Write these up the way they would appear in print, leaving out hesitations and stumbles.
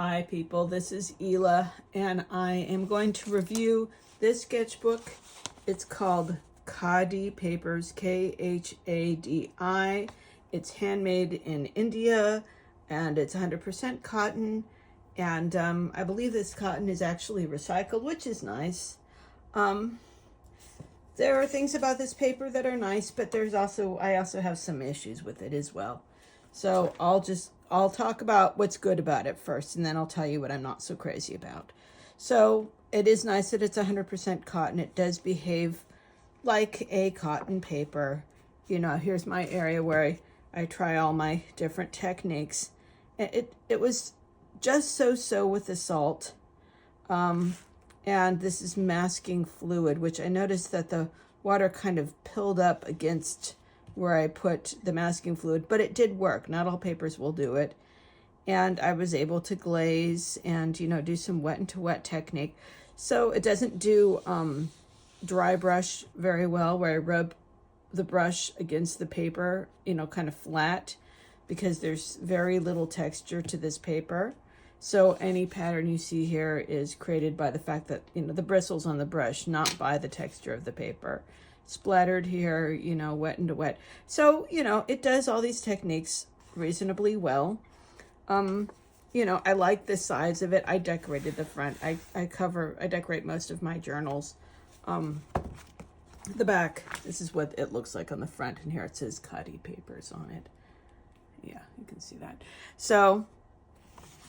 Hi people, this is Ela and I am going to review this sketchbook. It's called Khadi Papers, Khadi. It's handmade in India and it's 100% cotton, and I believe this cotton is actually recycled, which is nice. There are things about this paper that are nice, but I also have some issues with it as well. So I'll talk about what's good about it first, and then I'll tell you what I'm not so crazy about. So it is nice that it's 100% cotton. It does behave like a cotton paper. You know, here's my area where I try all my different techniques. It was just so with the salt. And this is masking fluid, which I noticed that the water kind of pilled up against where I put the masking fluid, but it did work. Not all papers will do it. And I was able to glaze and, you know, do some wet into wet technique. So it doesn't do dry brush very well, where I rub the brush against the paper, you know, kind of flat, because there's very little texture to this paper. So any pattern you see here is created by the fact that, you know, the bristles on the brush, not by the texture of the paper. Splattered here, you know, wet into wet. So, you know, it does all these techniques reasonably well. You know, I like the size of it. I decorated the front. I decorate most of my journals. The back, this is what it looks like on the front, and here it says Khadi Papers on it. Yeah, you can see that. So,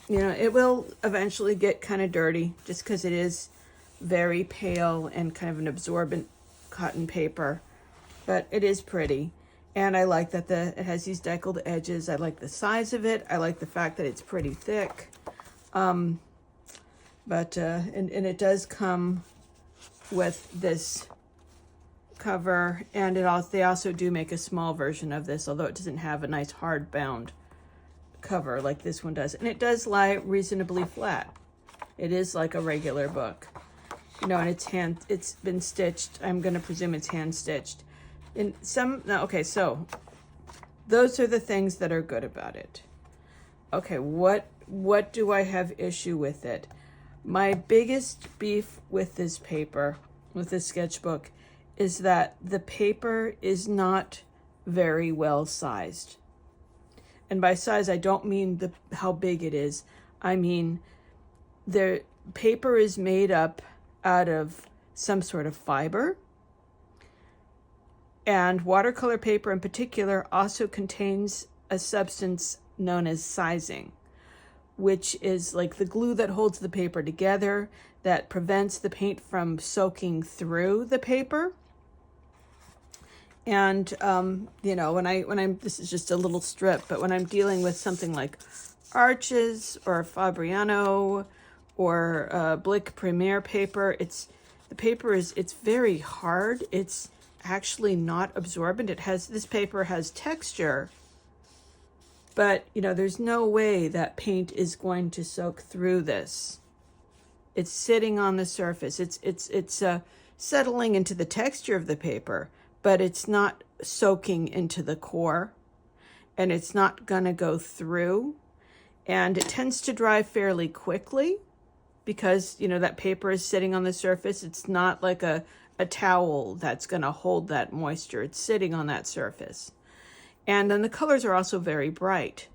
you know, it will eventually get kind of dirty just because it is very pale and kind of an absorbent cotton paper, but it is pretty. And I like that it has these deckled edges. I like the size of it. I like the fact that it's pretty thick. And it does come with this cover, and they also do make a small version of this, although it doesn't have a nice hard bound cover like this one does, and it does lie reasonably flat. It is like a regular book, you know, and it's been stitched. I'm going to presume it's hand stitched in some. No, okay, so those are the things that are good about it. Okay, what do I have issue with it? My biggest beef with this paper, with this sketchbook, is that the paper is not very well sized. And by size, I don't mean how big it is. I mean, the paper is made up out of some sort of fiber. And watercolor paper in particular also contains a substance known as sizing, which is like the glue that holds the paper together, that prevents the paint from soaking through the paper. And, you know, this is just a little strip, but when I'm dealing with something like Arches or Fabriano or Blick Premier paper, it's very hard. It's actually not absorbent. This paper has texture, but, you know, there's no way that paint is going to soak through this. It's sitting on the surface. It's settling into the texture of the paper, but it's not soaking into the core, and it's not gonna go through, and it tends to dry fairly quickly because, you know, that paper is sitting on the surface. It's not like a towel that's gonna hold that moisture. It's sitting on that surface. And then the colors are also very bright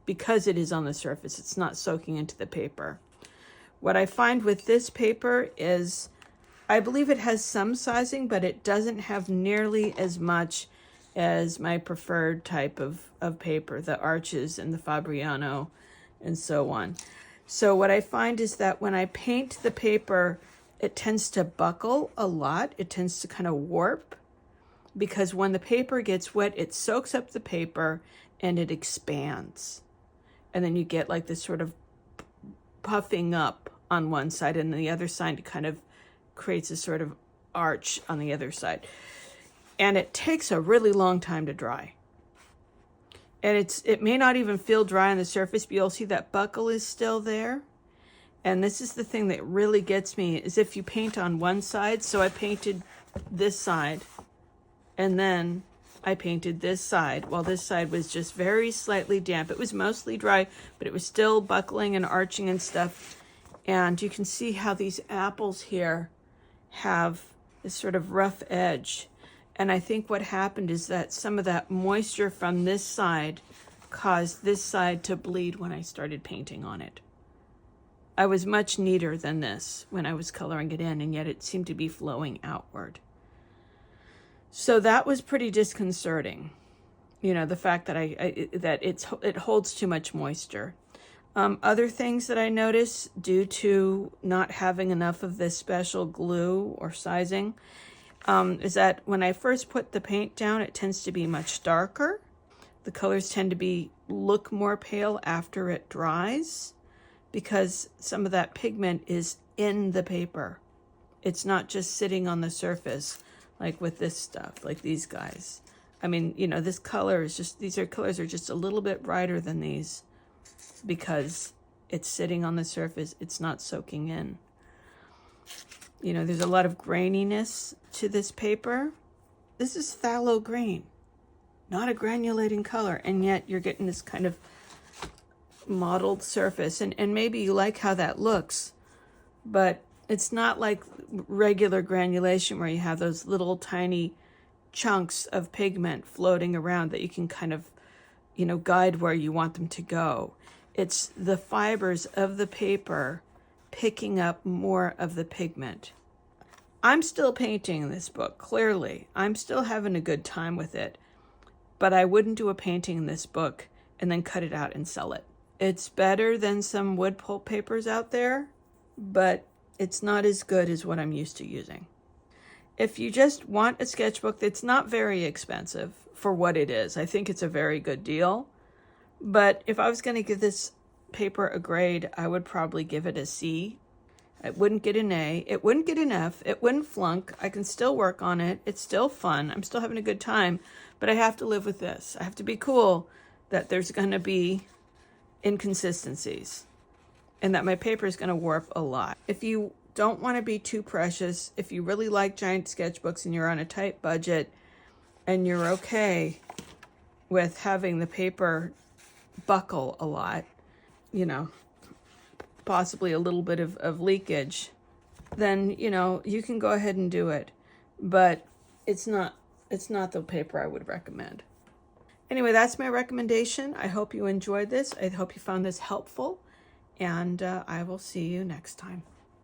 because it is on the surface. It's not soaking into the paper. What I find with this paper is, I believe it has some sizing, but it doesn't have nearly as much as my preferred type of paper, the Arches and the Fabriano and so on. So what I find is that when I paint the paper, it tends to buckle a lot. It tends to kind of warp, because when the paper gets wet, it soaks up the paper and it expands. And then you get like this sort of puffing up on one side, and the other side kind of creates a sort of arch on the other side. And it takes a really long time to dry. And it may not even feel dry on the surface, but you'll see that buckle is still there. And this is the thing that really gets me, is if you paint on one side. So I painted this side, and then I painted this side while this side was just very slightly damp. It was mostly dry, but it was still buckling and arching and stuff. And you can see how these apples here have this sort of rough edge. And I think what happened is that some of that moisture from this side caused this side to bleed when I started painting on it. I was much neater than this when I was coloring it in, and yet it seemed to be flowing outward. So that was pretty disconcerting, you know, the fact that it holds too much moisture. Other things that I noticed due to not having enough of this special glue or sizing is that when I first put the paint down, it tends to be much darker. The colors tend to look more pale after it dries because some of that pigment is in the paper. It's not just sitting on the surface like with this stuff, like these guys. I mean, you know, this color is just, colors are just a little bit brighter than these because it's sitting on the surface, it's not soaking in. You know, there's a lot of graininess to this paper. This is phthalo green, not a granulating color, and yet you're getting this kind of mottled surface. And maybe you like how that looks, but it's not like regular granulation where you have those little tiny chunks of pigment floating around that you can kind of, you know, guide where you want them to go. It's the fibers of the paper picking up more of the pigment. I'm still painting this book, clearly. I'm still having a good time with it, but I wouldn't do a painting in this book and then cut it out and sell it. It's better than some wood pulp papers out there, but it's not as good as what I'm used to using. If you just want a sketchbook that's not very expensive for what it is, I think it's a very good deal. But if I was going to give this paper a grade, I would probably give it a C. It wouldn't get an A. It wouldn't get an F. It wouldn't flunk. I can still work on it. It's still fun. I'm still having a good time. But I have to live with this. I have to be cool that there's going to be inconsistencies and that my paper is going to warp a lot. If you don't want to be too precious, if you really like giant sketchbooks and you're on a tight budget and you're okay with having the paper buckle a lot, you know, possibly a little bit of leakage, then, you know, you can go ahead and do it. But it's not the paper I would recommend. Anyway, that's my recommendation. I hope you enjoyed this. I hope you found this helpful, and I will see you next time.